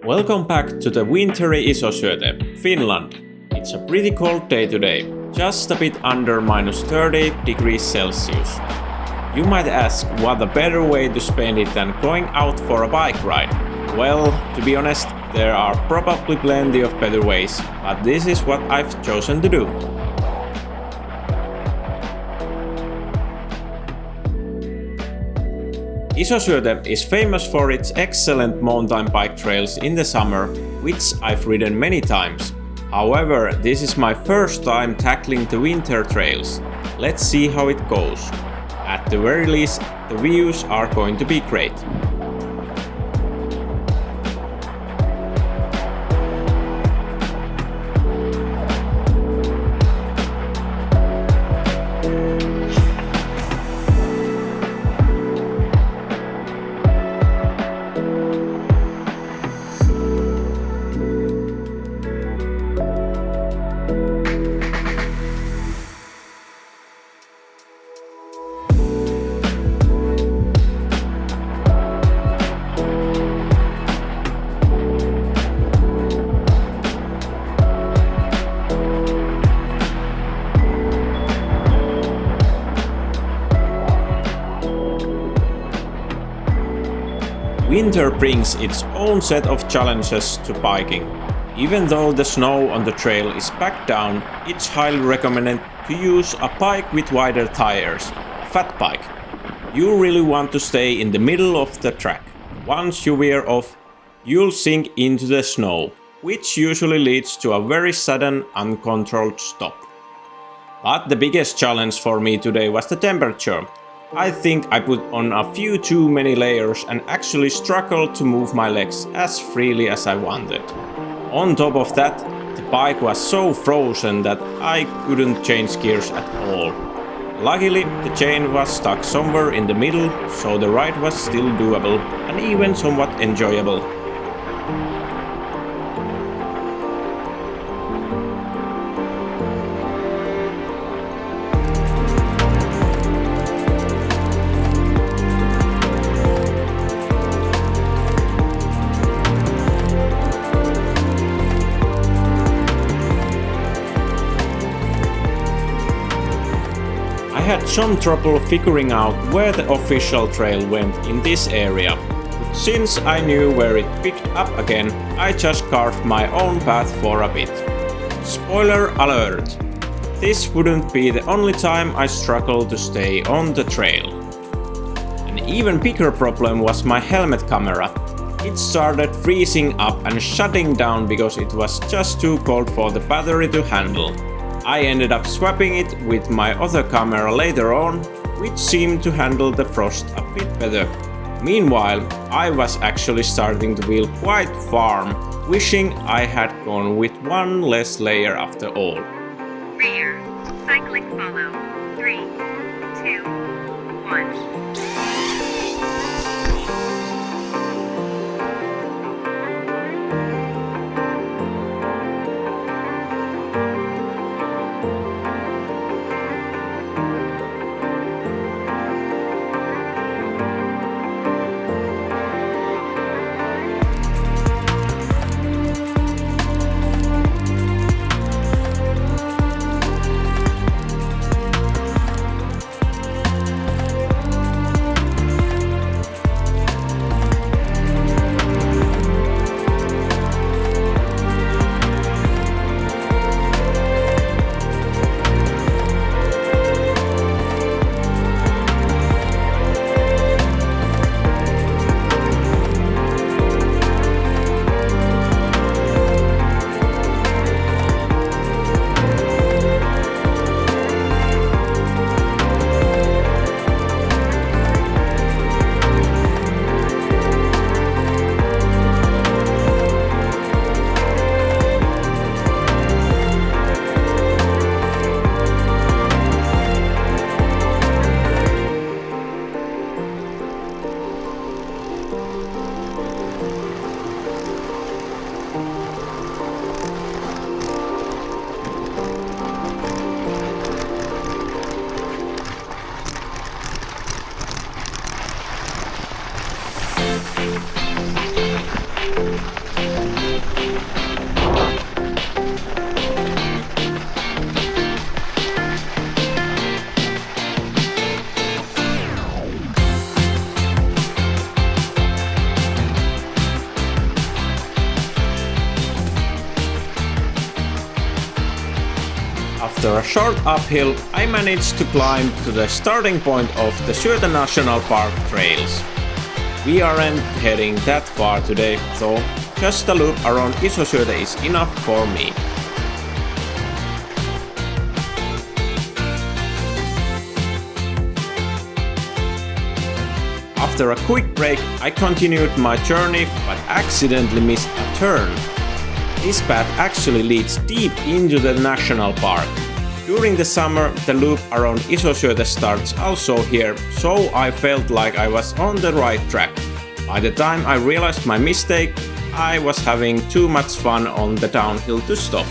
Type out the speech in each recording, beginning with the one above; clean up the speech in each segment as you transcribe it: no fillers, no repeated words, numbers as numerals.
Welcome back to the wintry Iso-Syöte, Finland. It's a pretty cold day today, just a bit under minus 30 degrees Celsius. You might ask what a better way to spend it than going out for a bike ride. Well, to be honest, there are probably plenty of better ways, but this is what I've chosen to do. Iso-Syöte is famous for its excellent mountain bike trails in the summer, which I've ridden many times. However, this is my first time tackling the winter trails. Let's see how it goes. At the very least, the views are going to be great. Winter brings its own set of challenges to biking. Even though the snow on the trail is packed down, it's highly recommended to use a bike with wider tires, a fat bike. You really want to stay in the middle of the track. Once you veer off, you'll sink into the snow, which usually leads to a very sudden, uncontrolled stop. But the biggest challenge for me today was the temperature. I think I put on a few too many layers and actually struggled to move my legs as freely as I wanted. On top of that, the bike was so frozen that I couldn't change gears at all. Luckily, the chain was stuck somewhere in the middle, so the ride was still doable and even somewhat enjoyable. I had some trouble figuring out where the official trail went in this area. Since I knew where it picked up again, I just carved my own path for a bit. Spoiler alert! This wouldn't be the only time I struggled to stay on the trail. An even bigger problem was my helmet camera. It started freezing up and shutting down because it was just too cold for the battery to handle. I ended up swapping it with my other camera later on, which seemed to handle the frost a bit better. Meanwhile, I was actually starting to feel quite warm, wishing I had gone with one less layer after all. Rear, cycling follow, 3, 2, 1. After a short uphill, I managed to climb to the starting point of the Syöte National Park trails. We aren't heading that far today, so just a loop around Iso-Syöte is enough for me. After a quick break, I continued my journey but accidentally missed a turn. This path actually leads deep into the national park. During the summer, the loop around Iso-Syöte starts also here, so I felt like I was on the right track. By the time I realized my mistake, I was having too much fun on the downhill to stop.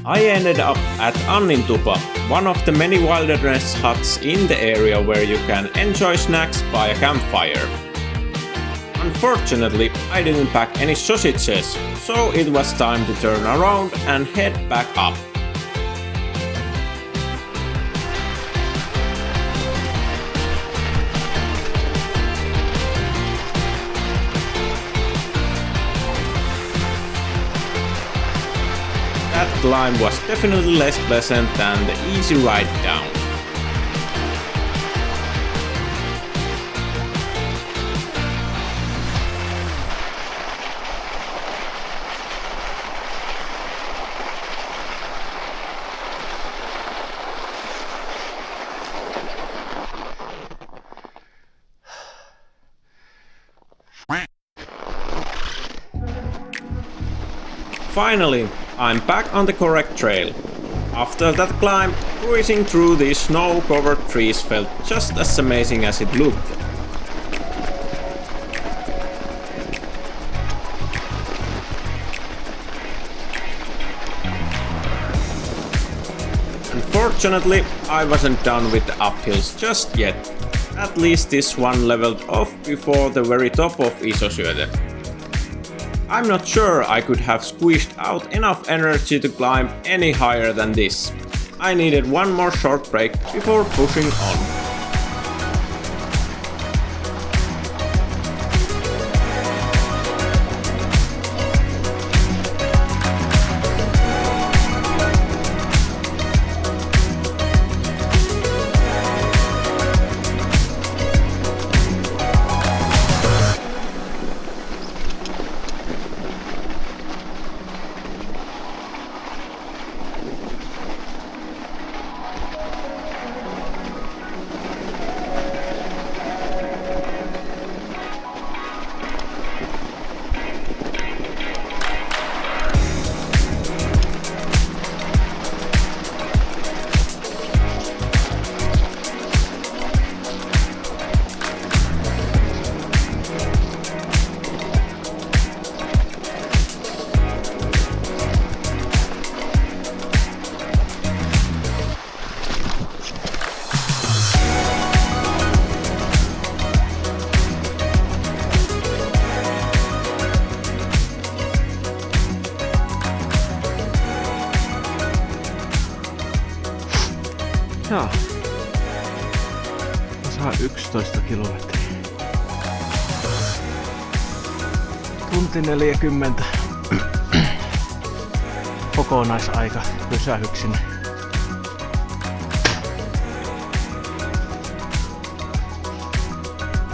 I ended up at Annintupa, one of the many wilderness huts in the area where you can enjoy snacks by a campfire. Unfortunately, I didn't pack any sausages, so it was time to turn around and head back up. That climb was definitely less pleasant than the easy ride down. Finally, I'm back on the correct trail. After that climb, cruising through these snow-covered trees felt just as amazing as it looked. Unfortunately, I wasn't done with the uphills just yet. At least this one leveled off before the very top of Iso-Syöte. I'm not sure I could have squeezed out enough energy to climb any higher than this. I needed one more short break before pushing on. Joo. Osaa 11 kilometriä. Tunti 40 kokonaisaika pysähyksin.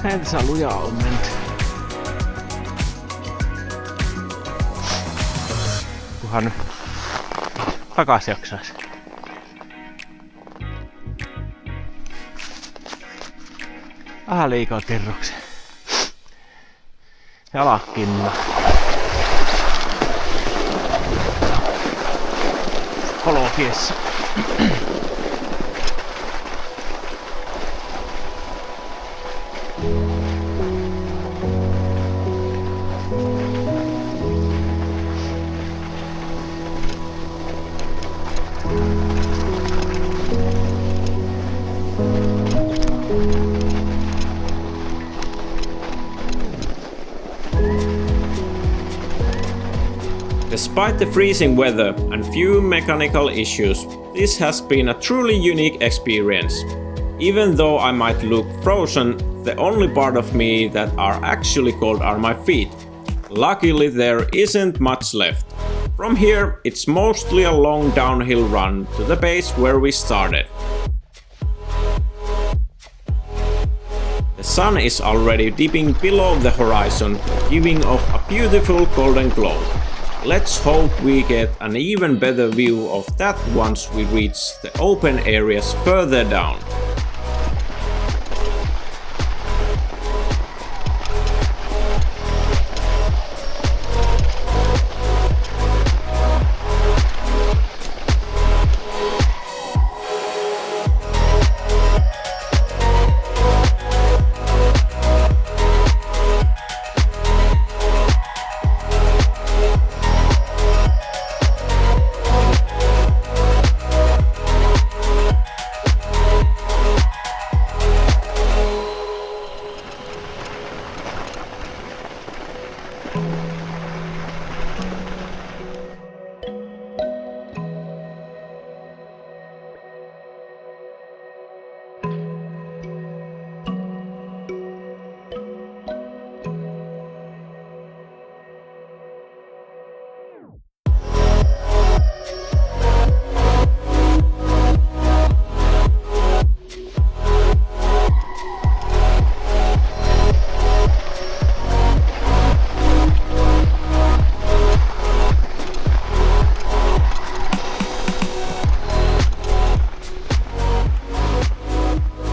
Näin tässä lujaa on menty. Kunhan nyt takas jaksais. Vähän liikaa kerroksia. Jalat kinna. Kolokiessa. Despite the freezing weather and few mechanical issues, this has been a truly unique experience. Even though I might look frozen, the only part of me that are actually cold are my feet. Luckily there isn't much left. From here it's mostly a long downhill run to the base where we started. The sun is already dipping below the horizon, giving off a beautiful golden glow. Let's hope we get an even better view of that once we reach the open areas further down.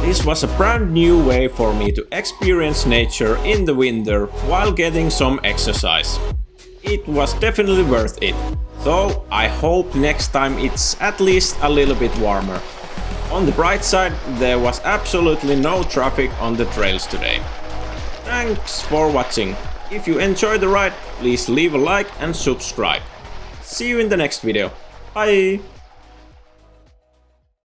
This was a brand new way for me to experience nature in the winter while getting some exercise. It was definitely worth it, though I hope next time it's at least a little bit warmer. On the bright side, there was absolutely no traffic on the trails today. Thanks for watching. If you enjoyed the ride, please leave a like and subscribe. See you in the next video. Bye!